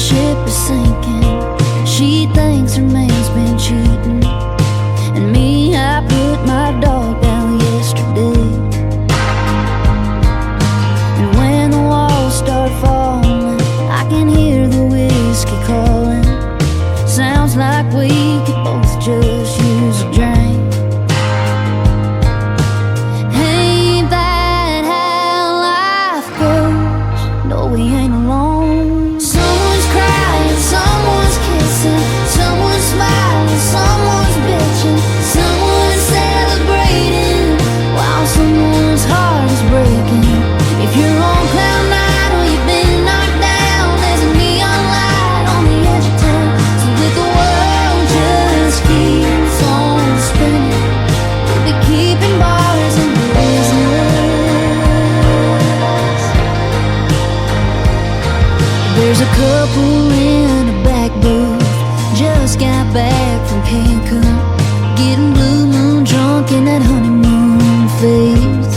ship is sinking. She thinks her man's been cheating, and me, I put my dog down yesterday. And when the walls start falling, I can hear the whiskey calling. Sounds like we could both just use a drink. Ain't that how life goes? No, we ain't alone. Someone's crying, someone's kissing, someone's smiling, someone's bitching, someone's celebrating while someone's heart is breaking. If you're on cloud nine or you've been knocked down, there's a neon light on the edge of town. So if the world just keeps on spinning, we'll be keeping bars in business. There's a couple in a back booth, just got back from Cancun, getting blue moon drunk in that honeymoon phase.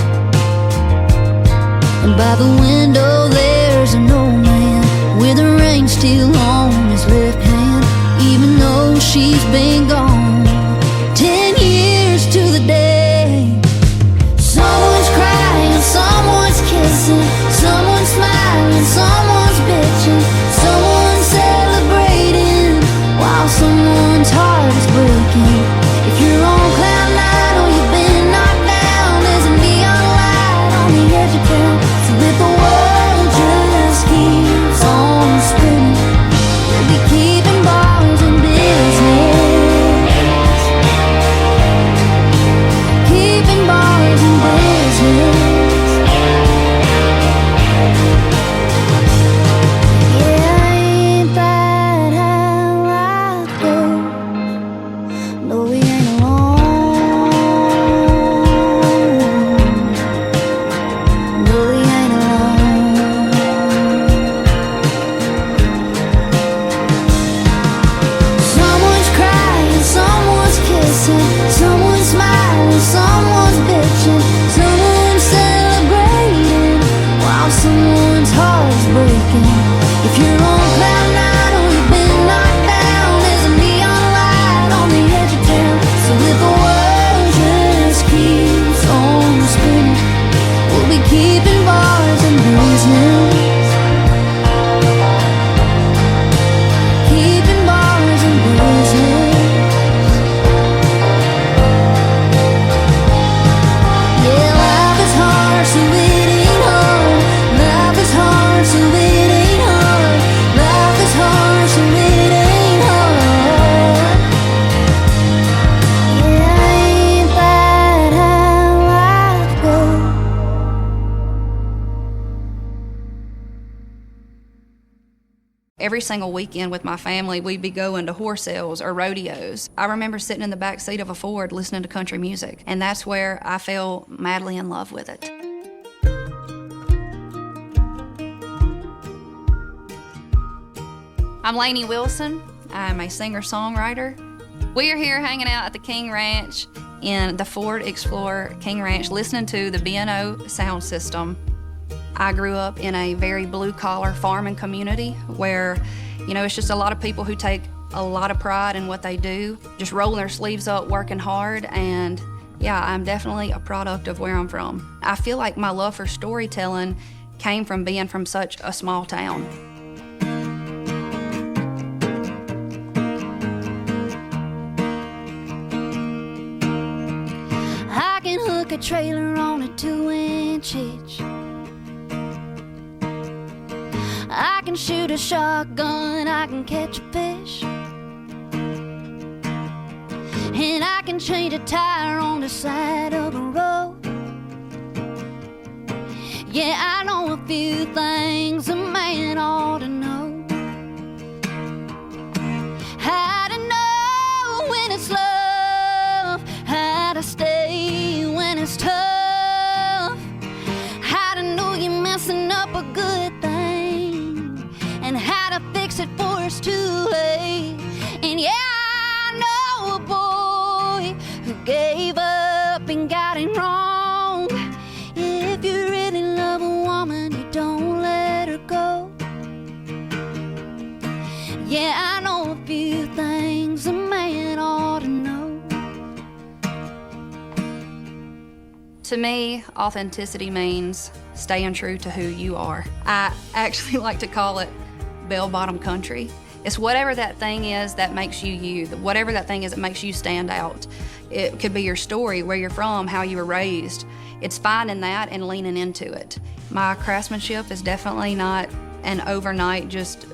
And by the window there's an old man with a ring still on his left hand, even though she's been gone 10 years to the day. Someone's crying, someone's kissing, someone's smiling, someone's bitching, someone's celebrating while someone's heart is breaking. If you're on cloud nine or you've been knocked down, there's a neon light on the edge of town. So if the world just keeps on spinning, we'll be keeping bars in business. Keeping bars in business. Yeah, ain't that how life goes? No, we ain't alone. No, we ain't alone. Someone's crying, someone's kissing, someone's smiling, someone's bitching, someone's celebrating while someone's heart is breaking. If you're on cloud nine or you've been knocked down, there's a neon light on the edge of town. So if the world just keeps on spinning, we'll be keeping bars in business. Keeping bars in business. Yeah, life is hard, so it ain't hard. Life is hard, so it ain't hard. Life is hard, so it ain't hard. Yeah, ain't that how life goes? Every single weekend with my family, we'd be going to horse sales or rodeos. I remember sitting in the back seat of a Ford listening to country music, and that's where I fell madly in love with it. I'm Lainey Wilson. I'm a singer-songwriter. We are here hanging out at the King Ranch in the Ford Explorer King Ranch, listening to the B&O sound system. I grew up in a very blue-collar farming community where, it's just a lot of people who take a lot of pride in what they do, just rolling their sleeves up, working hard, and yeah, I'm definitely a product of where I'm from. I feel like my love for storytelling came from being from such a small town. I can hook a trailer on a 2-inch hitch. I can shoot a shotgun, I can catch a fish. And I can change a tire on the side of a road. Yeah, I know a few things a man ought to know. How to know when it's love, how to stay when it's tough, how to know you're messing up a good thing, and how to fix it before it's too late. And yeah, I know a boy who gave up and got it wrong. If you really love a woman, you don't let her go. To me, authenticity means staying true to who you are. I actually like to call it bell-bottom country. It's whatever that thing is that makes you you, whatever that thing is that makes you stand out. It could be your story, where you're from, how you were raised. It's finding that and leaning into it. My craftsmanship is definitely not an overnight just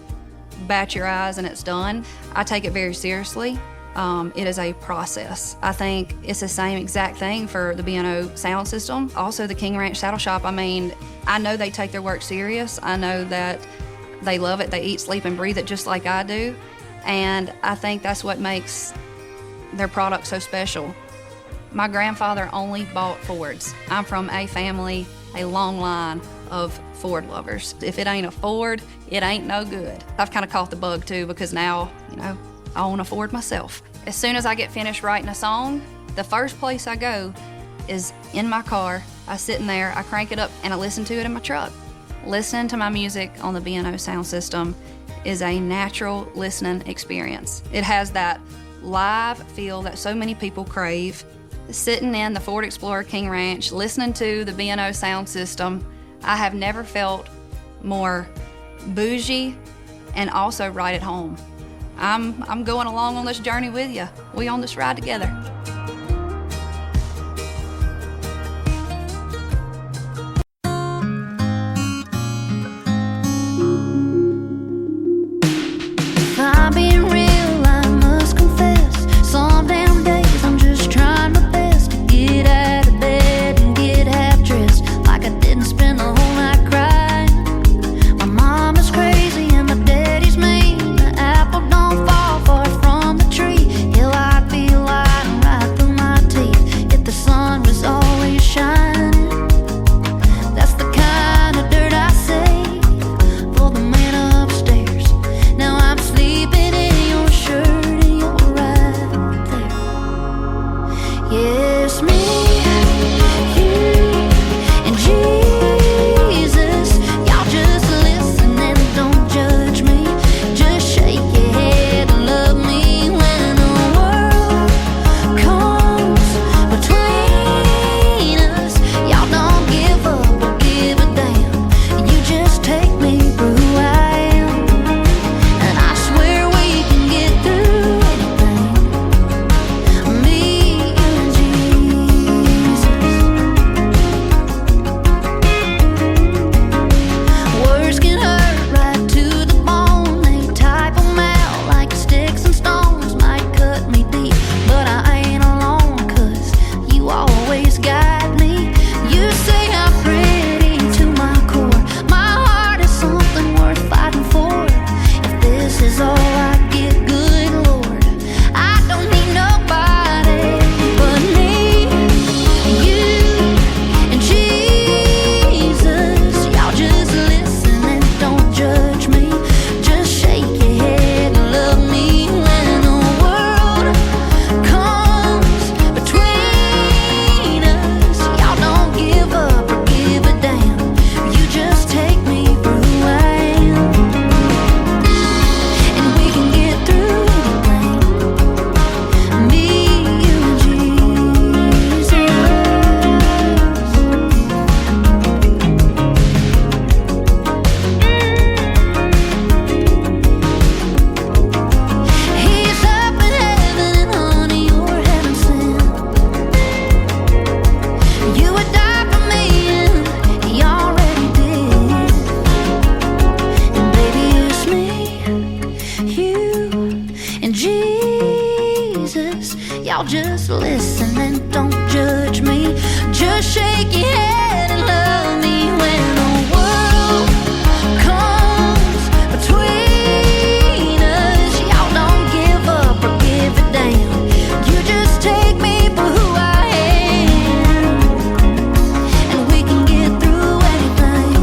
bat your eyes and it's done. I take it very seriously. It is a process. I think it's the same exact thing for the B&O sound system. Also the King Ranch Saddle Shop, I mean, I know they take their work serious. I know that they love it. They eat, sleep, and breathe it just like I do. And I think that's what makes their product so special. My grandfather only bought Fords. I'm from a family, a long line of Ford lovers. If it ain't a Ford, it ain't no good. I've kind of caught the bug too, because now, I own a Ford myself. As soon as I get finished writing a song, the first place I go is in my car. I sit in there, I crank it up, and I listen to it in my truck. Listening to my music on the B&O sound system is a natural listening experience. It has that live feel that so many people crave. Sitting in the Ford Explorer King Ranch, listening to the B&O sound system, I have never felt more bougie and also right at home. I'm going along on this journey with you. We on this ride together. If I'm being real, I must confess, some damn days I'm just trying my best to get out of bed and get half dressed, like I didn't spend the whole night crying. My mom is crazy and my daddy's mean. The apple don't fall far from the tree. Hell, I'd be lying right through my teeth if the sun was always shining. That's the kind of dirt I save for the man upstairs. Now I'm sleeping in your shirt and you're right there. Yes, me, you, and Jesus. Y'all just listen and don't judge me. Just shake your head and love me when the world comes between us. Y'all don't give up or give a damn. You just take me for who I am. And I swear we can get through anything. Me, you, and Jesus. Words can hurt right to the bone. They type 'em out like sticks and stones. Might cut me deep, but I ain't alone, 'cause you always guide me. You say I'm pretty to my core. My heart is something worth fighting for. If this is all I get, good Lord, I don't need nobody but me, you, and Jesus. Y'all just listen and don't judge me. Just shake your head and love me when the world comes between us. Y'all don't give up or give a damn. You just take me for who I am. And we can get through anything. Me, you, and Jesus. He's up in heaven and honey, you're heaven sent. You would die for me and he already did. And baby, it's me, you, and Jesus. Y'all just listen and don't judge me. Just shake your head and love me when the world comes between us. Y'all don't give up or give a damn. You just take me for who I am. And we can get through anything.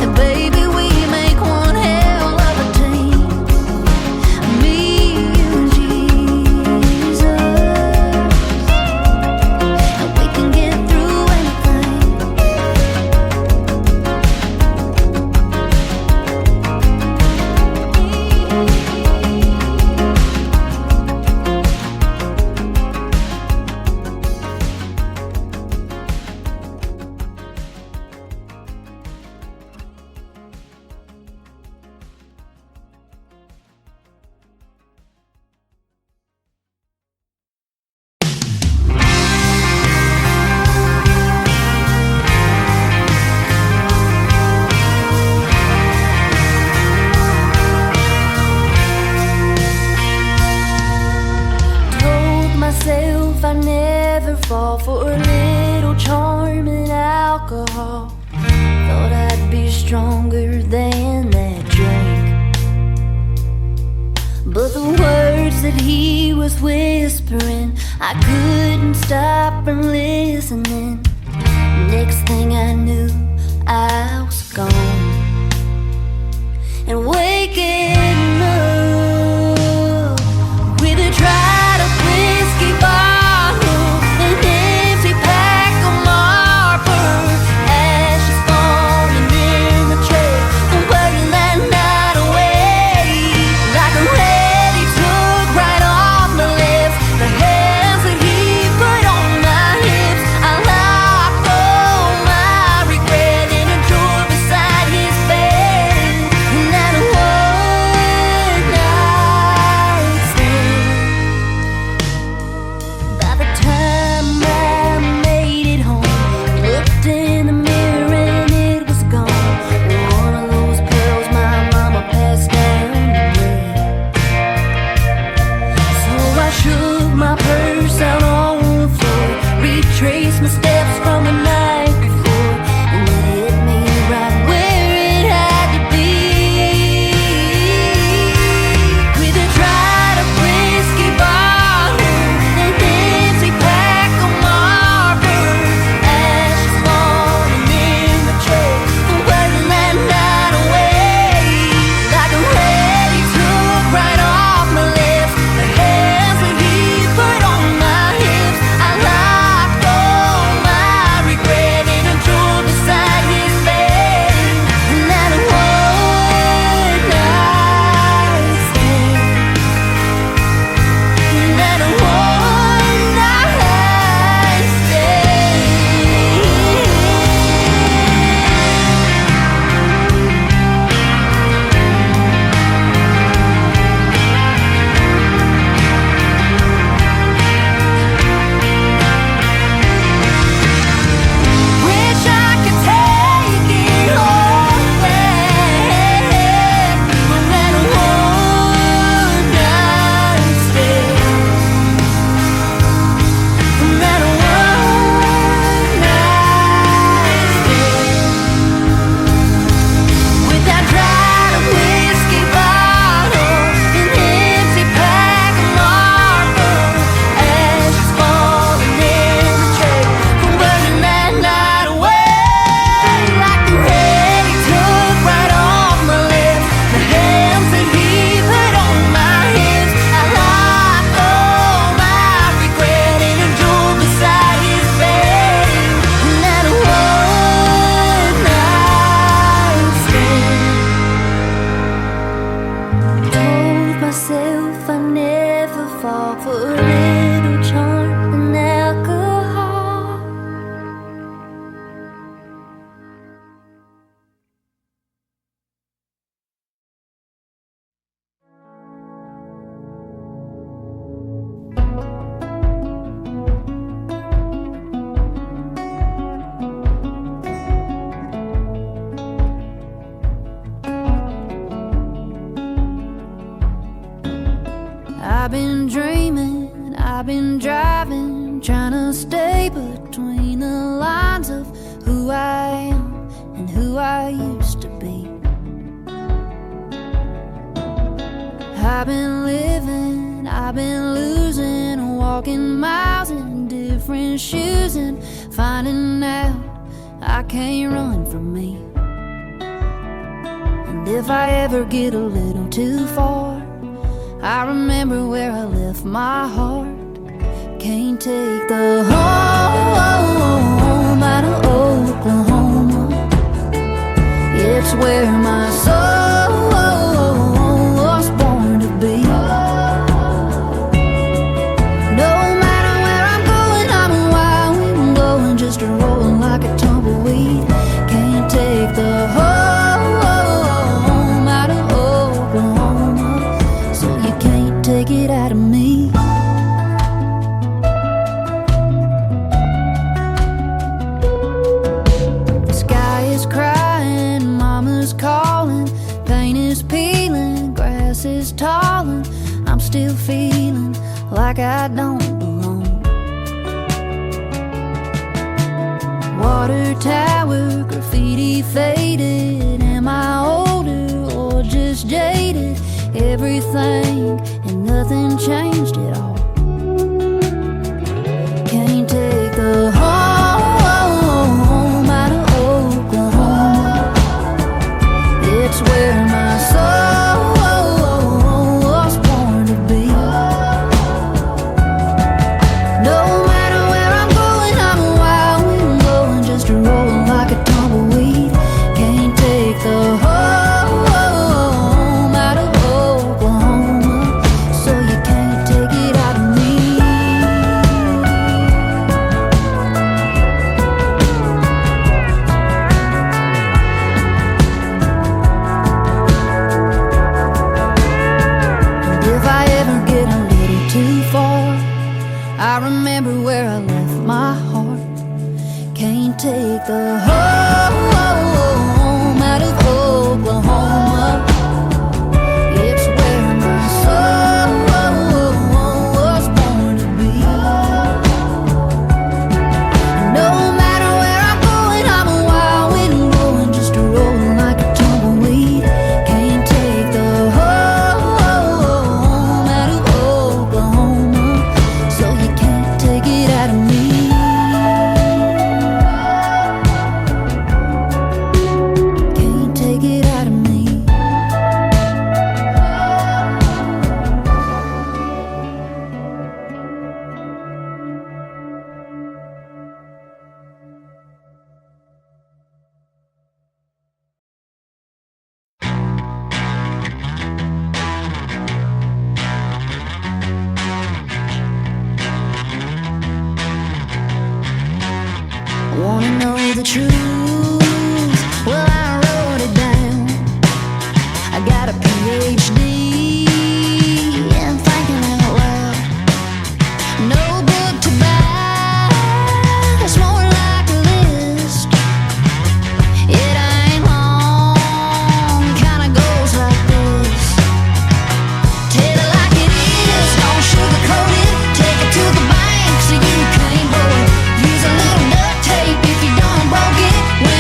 And baby, we make one hell of a team. Me, you, and Jesus. myself I'd never fall for a little charm in alcohol. Thought I'd be stronger than that drink, but the words that he was whispering, I couldn't stop from listening. Next thing I knew, I was gone. And waking up with a dried up whiskey bottle, an empty pack of Marlboro, ashes falling in the tray, and burning that night away. Like a red he took right off my lips, the hands that he put on my hips. I locked all my regret in a drawer beside his bed. And that one night stand. By the time I made it home, looked in the mirror and it was gone. One of those pills my mama passed down to me. So I shook my purse out on the floor, retraced my steps from the night before, and it hit me right where it had to be. With a dried up whiskey bottle, an empty pack of Marlboro, ashes falling in the tray, and burning that night away. Like a red he took right off my lips, the hands that he put on my hips. I locked all my regret in a drawer beside his bed. And that one night stand. And that one night stand. Wish I could take it all back, but that one night stand, that one night stand. With that dried up whiskey bottle, an empty pack of Marlboro, ashes falling in the tray, from burning that night away. Like the red he took right off my lips, the hands that he put on my hips. I locked all my regret in a drawer beside his bed. And that one night stand. Told myself I'd never fall for a little charm and alcohol. I've been dreaming, I've been driving, trying to stay between the lines of who I am and who I used to be. I've been living, I've been losing, walking miles in different shoes and finding out I can't run from me. And if I ever get a little too far, I remember where I left my heart. Can't take the home out of Oklahoma. It's where my soul was born to be. No matter where I'm going, I'm a wild wind blowing, just a rolling like a tumbleweed. Can't take the home out of Oklahoma, so you can't take it out of me. The sky is crying, mama's calling, pain is peeling, grass is tall, and I'm still feeling like I don't belong. water tower, graffiti faded. Am I older or just jaded? Everything and nothing changed at all. Can't take the home out of Oklahoma. It's where my soul was born to be. No matter where I'm going, I'm a wild wind blowing, just a rolling like a tumbleweed. Can't take the home out of Oklahoma, so you can't take it out of me. If I ever get a little too far, I remember where I left my heart. Can't take the home out of Oklahoma. It's where my soul was born to be. No matter where I'm going, I'm a wild wind blowing, just a rolling like a tumbleweed. Can't take the home out of Oklahoma, so you can't take it out of me. Can't take it out of me. Wanna know the truth? Well, I wrote it down. I got a PhD in thinking out loud. No book to buy, it's more like a list. It ain't long, kinda goes like this. Tell it like it is, don't sugarcoat it. Take it to the bank so you can't blow it. Use a little duct tape if you done broke it. When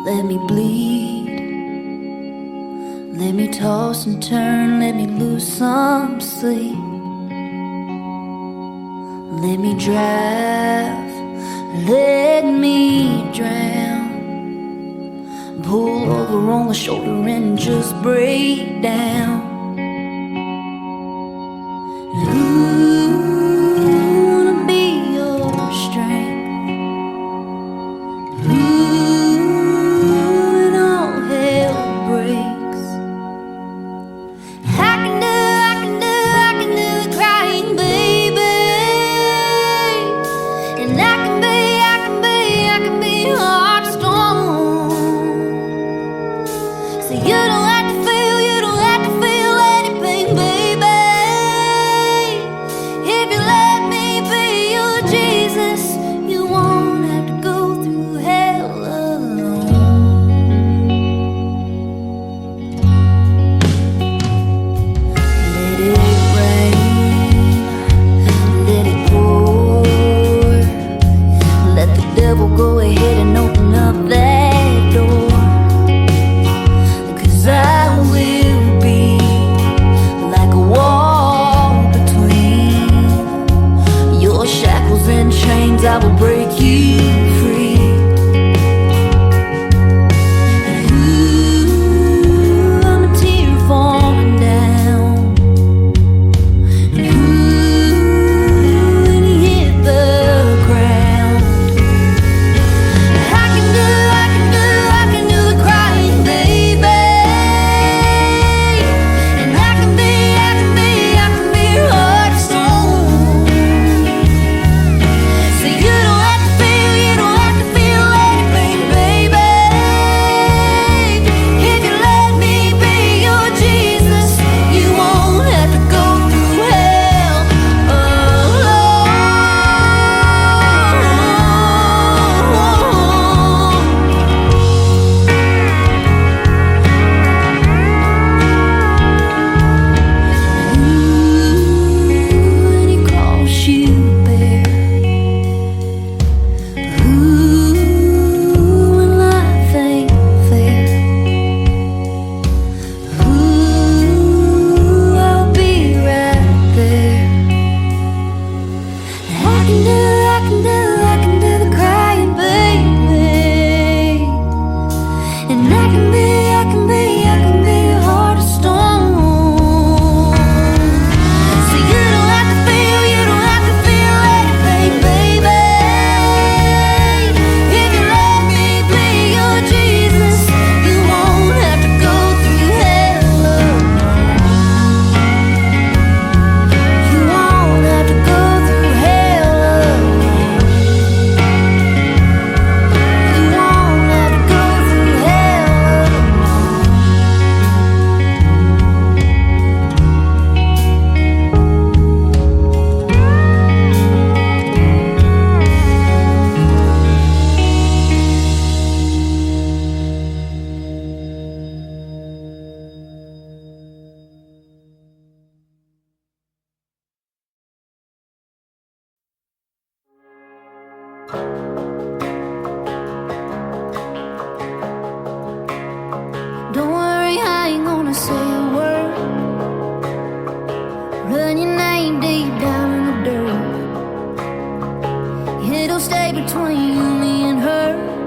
let me bleed. Let me toss and turn, let me lose some sleep. Let me drive, let me drown. Pull over on the shoulder and just break down. Wanna be your strength. When all hell breaks, I can do the crying, baby. And I can be heart stone. So you don't have to feel anything, baby. If you let me be your Jesus, you won't have to go through hell alone. Let it rain, let it pour. Let the devil go ahead and open up that door. 'Cause I will be like a wall between your shackles and chains. I will break you free. Ooh, I'm a tear falling down. Ooh, when you hit the ground, I can do the crying, baby. And I can be your heart stone. So you don't have to feel anything, baby. If you let me be your Jesus, you won't have to go through hell alone. When he calls you bear. When life ain't fair. I'll be right there. I can do the crying, baby. And I can be your heart of stone. So you don't have to feel anything, baby. If you let me be your Jesus, you won't have to go through hell alone. You won't have to go through hell alone. You won't have to go through hell alone. Don't worry, I ain't gonna say a word. Run your name deep down in the dirt. It'll stay between you, me, and her.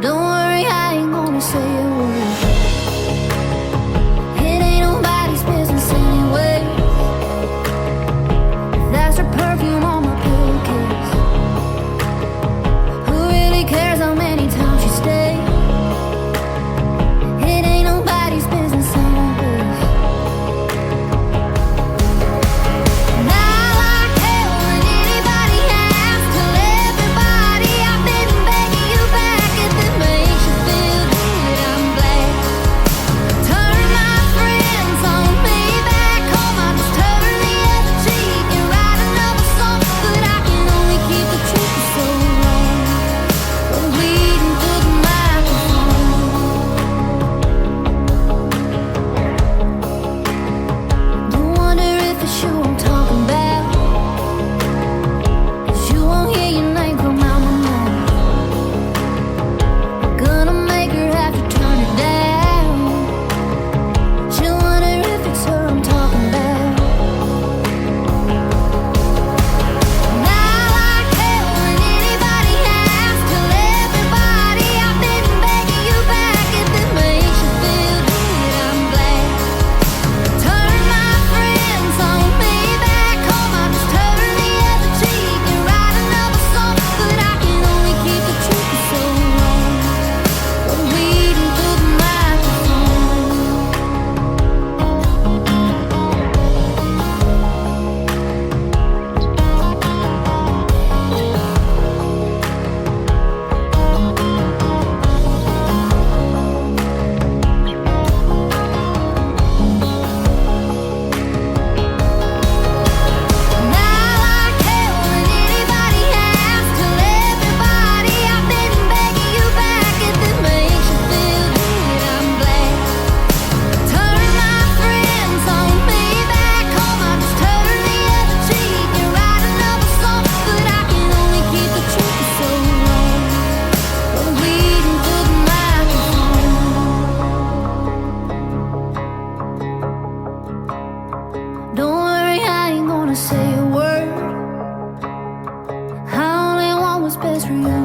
Don't worry, I ain't gonna say a word. It ain't nobody's business anyway. That's her perfume on my pillowcase. Who really cares how many times she stays? It ain't nobody's business anyways. And I like hell when anybody has to everybody. I've been begging you back if it makes you feel good. I'm glad. Turn my friends on me back home. I just turn the other cheek and write another song. But I can only keep the truth for so long. But we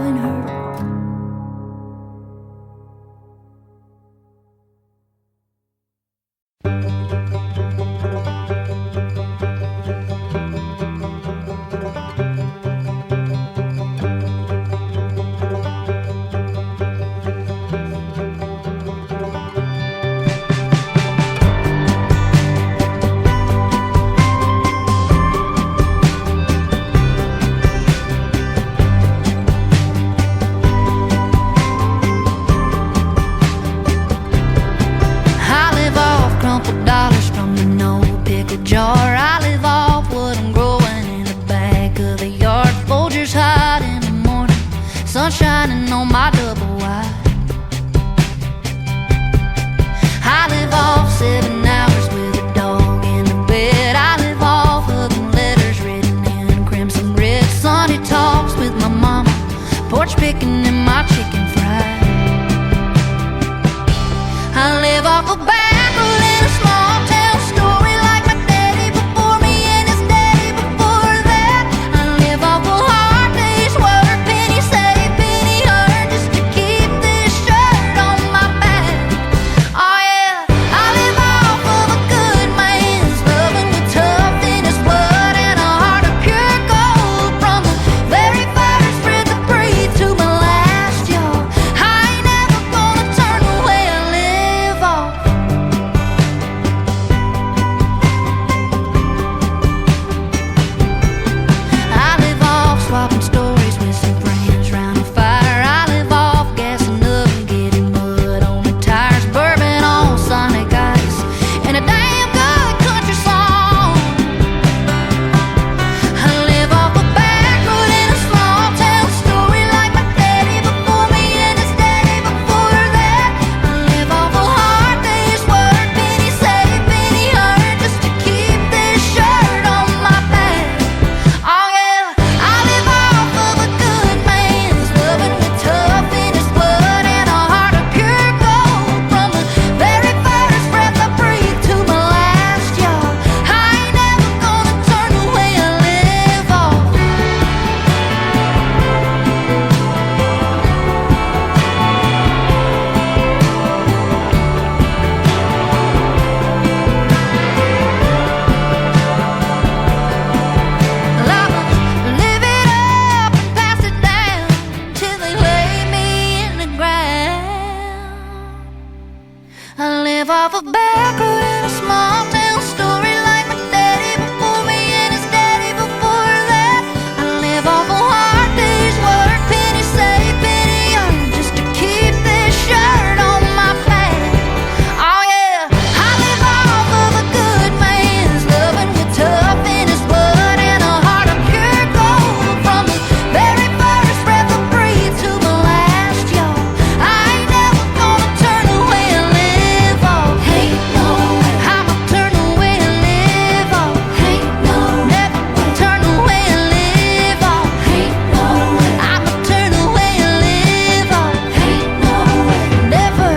and her. $dollars from the no pickle jar. I live off what I'm growing in the back of the yard. Folgers hot in the morning, sun shining on my double wide. I live off 7 hours with a dog in the bed. I live off of the letters written in crimson red. Sunday talks with my mama, porch picking and my chicken fried. I live off a back small town story like my daddy before me and his daddy before that. I live off a hard day's work, penny saved, penny earned, just to keep this shirt on my back. Oh yeah, I live off of a good man's loving with tough in his blood and a heart of pure gold. From the very first breath I breathe to my last, y'all, I ain't never gonna turn the way I live off. Swapping stories with some friends round a fire. I live off gassing up and getting mud on the tires, bourbon on Sonic ice, and a damn good country song. I live off a back road in a small town story like my daddy before me and his daddy before that. I live off a hard day's work, penny saved, penny earned, just to keep this shirt on my back. Oh yeah, I live off a back road in a small town story like my daddy before me and his daddy before that. I live off a hard day's work, penny saved, penny earned, just to keep this shirt on my back. Oh yeah, I live off of a good man's loving with tough in his blood and a heart of pure gold. From the very first breath I breathe to my last, y'all, I ain't never gonna turn away and live off. Ain't no way I'ma turn away and live off. Ain't no never turn away and live off. Ain't no way I'ma turn away and live off. Ain't no way, never.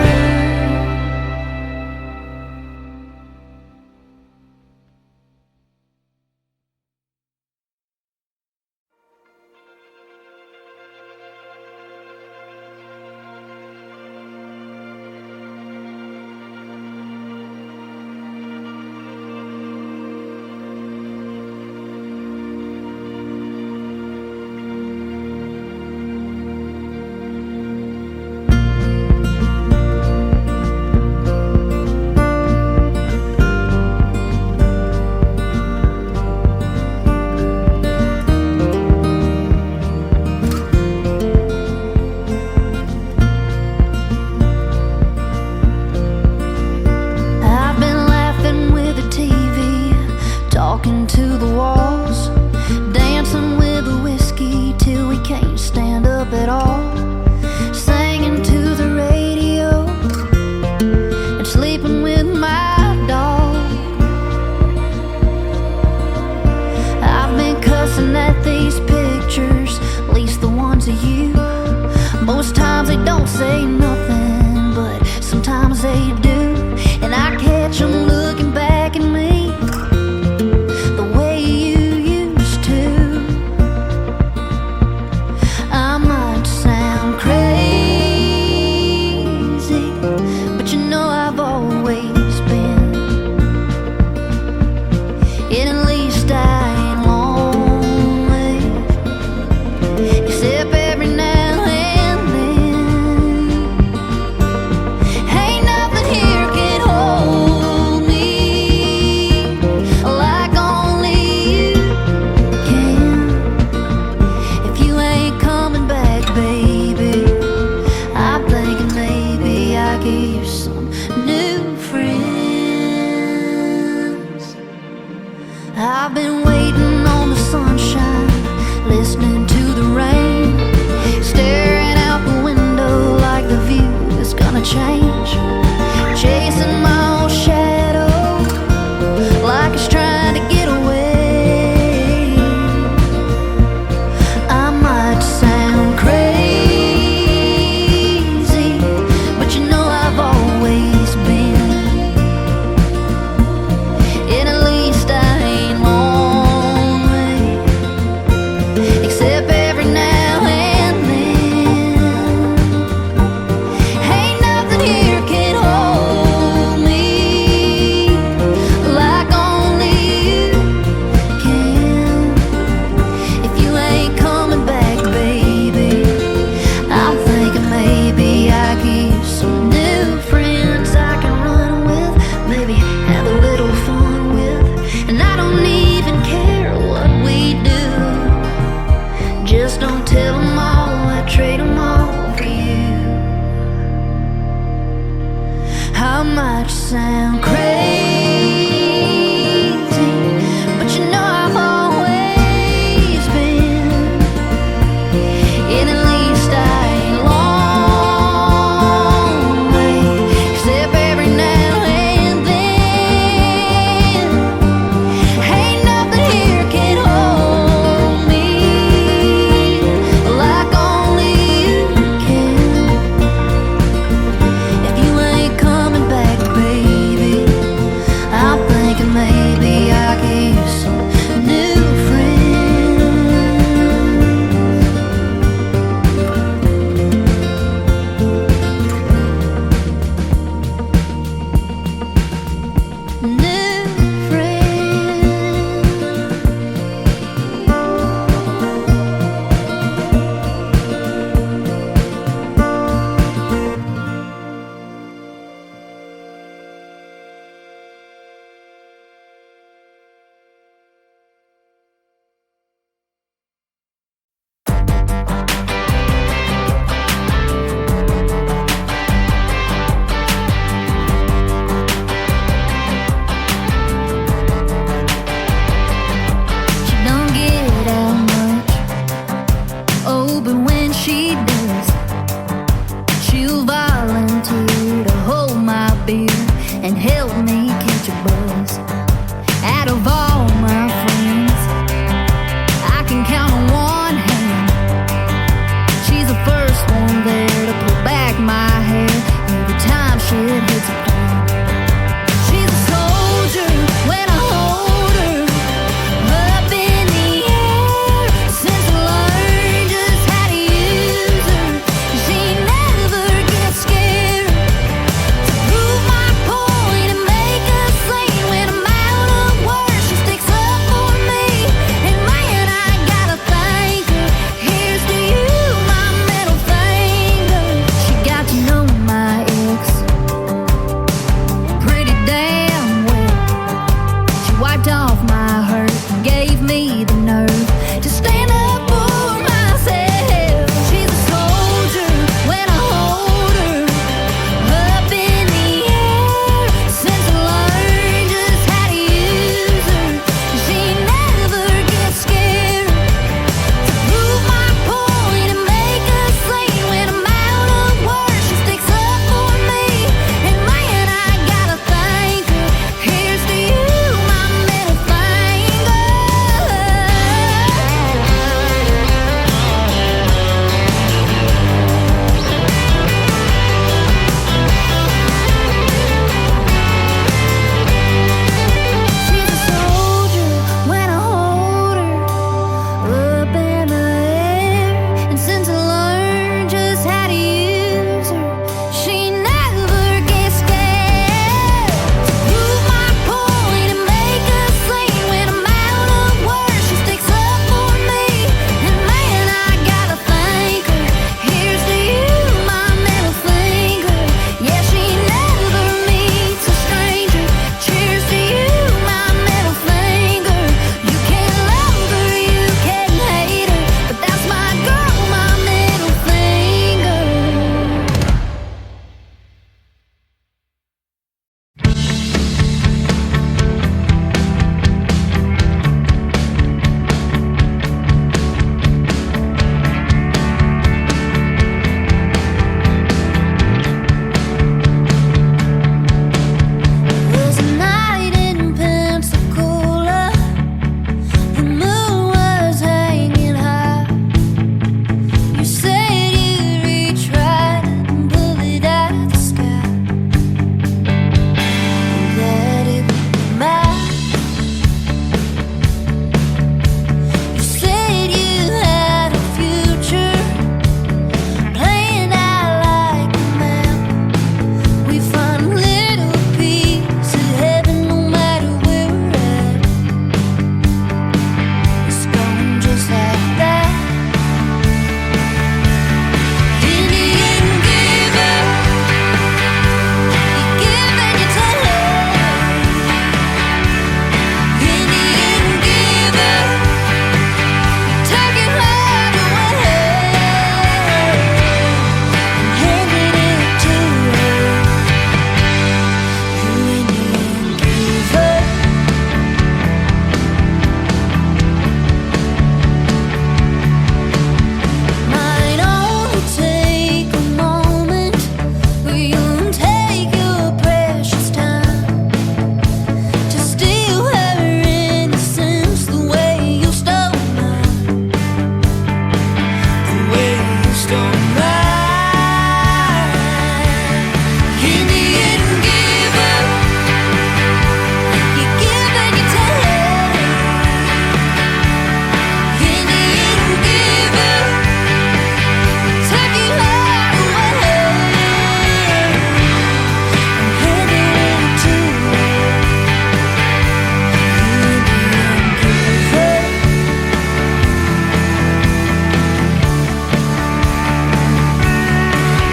I've been laughing with the TV, talking to the walls, dancing with the whiskey till we can't stand up at all, singing to the radio and sleeping with my dog. I've been cussing at these pictures, at least the ones of you. Most times they don't say nothing, but sometimes they do. And I catch them looking back at me the way you used to. I might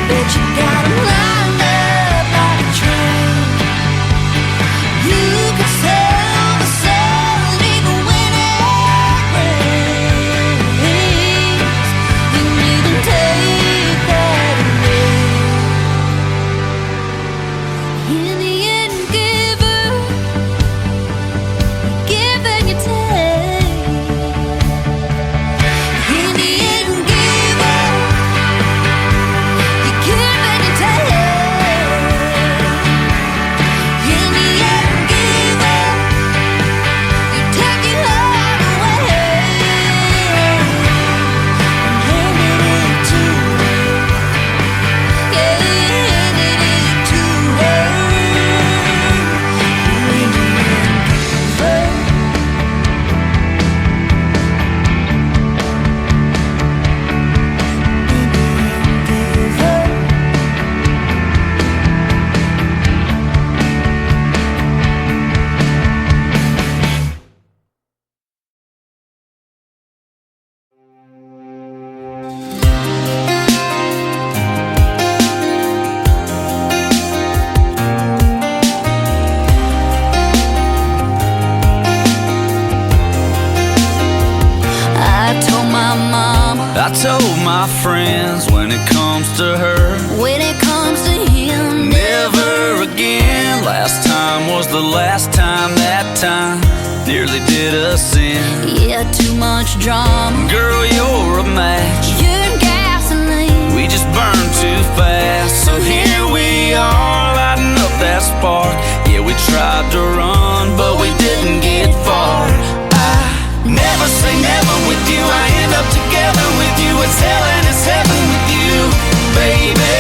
Bet you got 'em lined up like a train. You could sell the soul even when it rains. You needn't take that away. In the end, giver, give and you take. In the end, giver, you give and you take. In the end, giver, you take your heart away and handed it to her. Yeah, handed it to her. In the end, giver. I told my mama, I told my friends when it comes to her, when it comes to him, never again. Last time was the last time, that time nearly did us in. yeah, too much drama. Girl, you're a match, You're gasoline. we just burn too fast. So here we are, lighting up that spark. Yeah, we tried to run, but we didn't get far. I never say never with you, I end up together with you. It's hell and it's heaven with you, baby.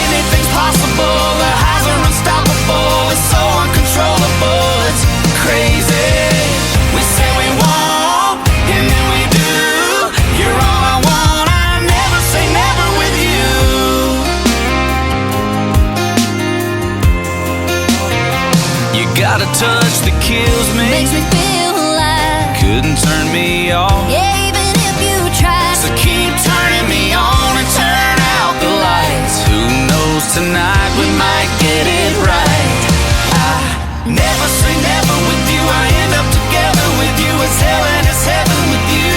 Anything's possible, the highs are unstoppable. It's so uncontrollable, it's crazy. We say we won't, and then we do. You're all I want, I never say never with you. You got a touch that kills me, Makes me feel alive. couldn't turn me off. Yeah, even if you try. So keep turning me on and turn out the lights. Who knows, tonight we might get it right. I never say never with you, I end up together with you. It's hell and it's heaven with you,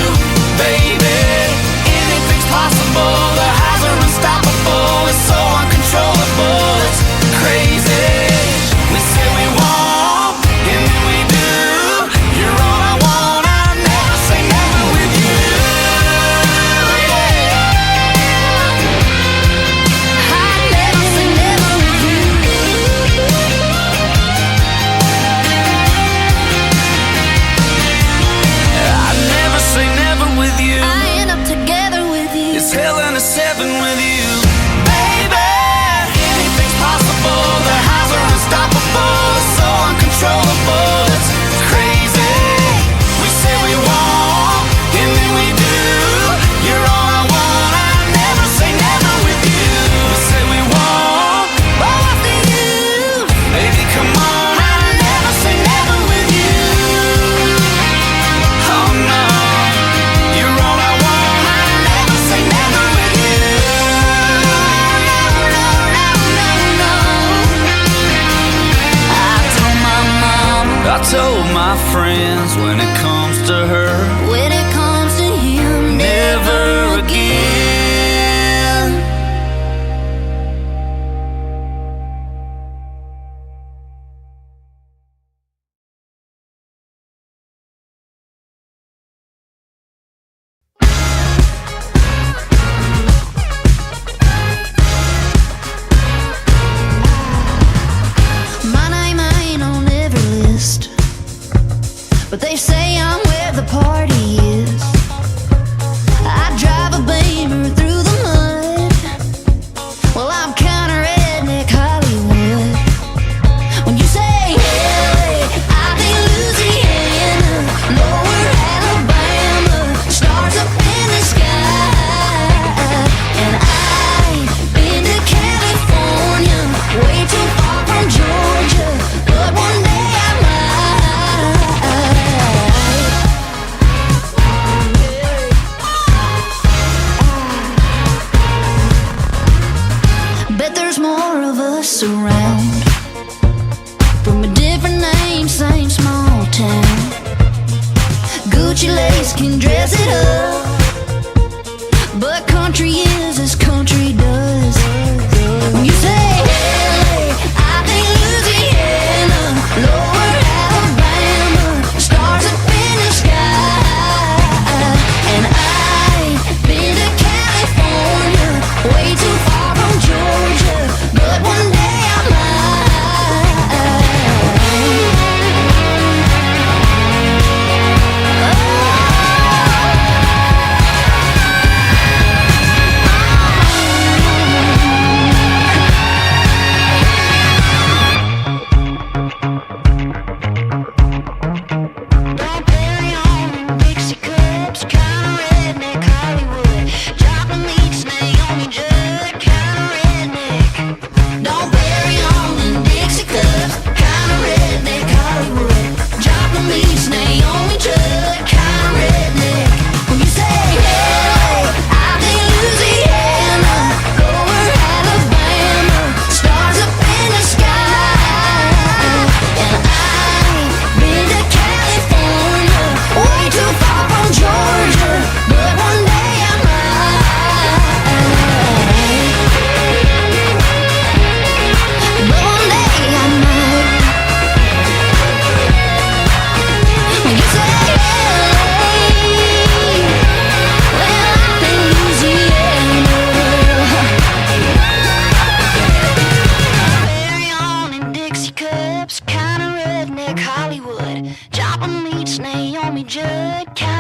baby. Anything's possible, the highs are unstoppable. It's so uncontrollable, it's crazy. We say we won't, and then we do. You're all I want, I never say never with you. I never say never with you. I never say never with you. I end up together with you. It's hell and it's heaven with you, baby. Anything's possible, the highs are unstoppable. It's so uncontrollable, it's crazy. We say we won't, and then we do. You're all I want, I never say never with you. We say we won't, Both of you. baby, come on. I never say never with you. Oh no, you're all I want, I never say never with you. No, no, no, no, no. I told my mama, I told my friends when it comes to her, when it comes to him, never again. My name ain't on every list, but they say I'm mess around. From a different name, same small town. Gucci lace can dress it up, but country is as country does. When you say LA, I think Louisiana, lower Alabama, stars up in the sky. And I've been to California, way too far from Georgia, but one day I might. Don't carry on in Dixie cups, kinda redneck Hollywood. Joplin meets Naomi Judd, kinda redneck. Don't carry on in Dixie cups, kinda redneck Hollywood. Joplin meets Naomi Judd, kinda redneck. When you say LA, I think Louisiana, lower Alabama, stars up in the sky. And I've been to California, way too far from Georgia, but one day I might. But one day I might. When you say LA, well, I think Louisiana. Carry on in Dixie cups, kinda redneck Hollywood. Joplin meets Naomi Judd, kinda